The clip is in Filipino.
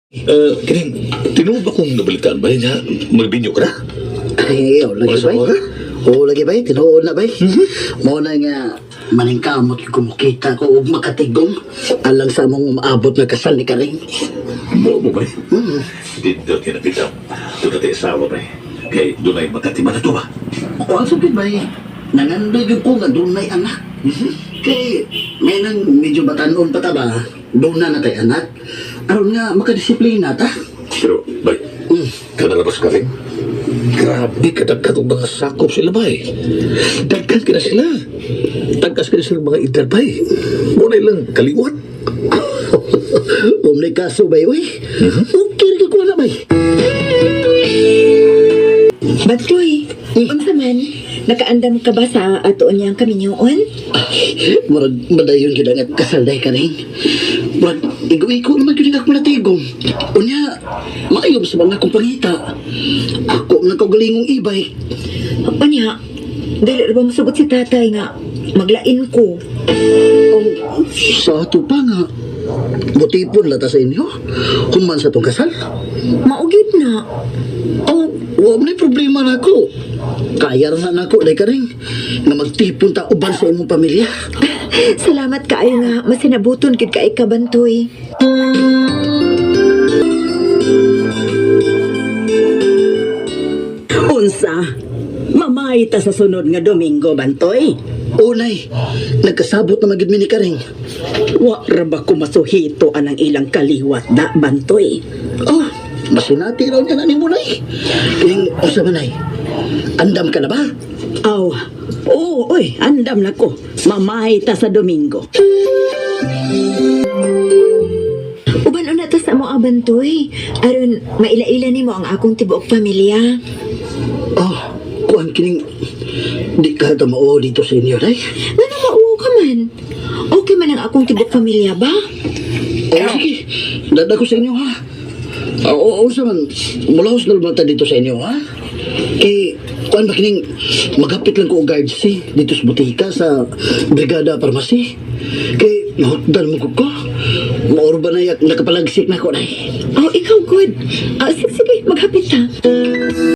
Kining, tinuod ba kong nabalitaan ba niya? Magbinyo ka na? Ay, lagi Wala sa ba? mga? Oo, lagi ba? Tinuod na ba? Mo na nga, maningkamot yung kumukita ko ug makatigong alang sa mong maabot na kasal ni Karing. Mo ba? Dito kinapitaw. Ito na tayo asawa ba? Kay doon ay magkatiman na to ba? O, ang sakit ba? Nangandoy yung ko nga doon may anak. Kay, may nang medyo batanon pa ta ba? Doon na tayo anak. Aron nga, makadisiplina ta. Pero, bay, kanalabas ka rin? Grabe, kadagdag mga sakop sila ba eh. Dagdag ka na sila. Tagkas ka na silang mga edad ba eh. Muna lang, kaliwat. Umay kaso ba uy? Okay ka ko na ba? Batoy, unsa man, nakaandam ka ba sa atoon niyang kaminyoon? Marag madayon gid nga kasal day Karing. But igo-igo naman gyud ako natigom. Unya, maayo sa mga kong pangita. Ako man kaugalingong ibay. Anya, dili ra ba masugot si tatay nga maglain ko? Sa ato pa nga, butipon lata sa inyo. Human sa tong kasal. Maugid na. Oh, wa may problema na ako. Kaya ra na ako day Karing nga magtipon ta uban sa imong pamilya. Salamat kaayo nga masinabuton gid ka ikabantoy. Unsa? Mamay ta sa sunod nga Domingo, Bantoy. Unay, nagkasabot na magid mi ni Karing. Wa ra ba ko masuhito anang ilang kaliwat da, Bantoy? Oh, masinati raw niya na ni Munay. King, usa manay. Andam ka na ba? Aw, oo, oy, andam na ko. Mamay ta sa Domingo. Uban una ta sa mo abantoy. Aron maila-ila nimo ang akong tibuok pamilya. Oh, kuan kining di ka mao dito sa inyo, day. Ngano mauo ka man? Okay man ang akong tibuok pamilya ba? Oh, sige. Dada ko sa inyo, ha? Oo, sa man. Mulaos na lumata dito sa inyo, ha? Kay, kuan ba kining magapit lang ko og guard si dito sa butika sa Brigada Pharmacy. Kay, nahutdan mo ko. Maorba na yak nakapalagsik na ko, day. Oh, ikaw good. Sige, maghapit ta.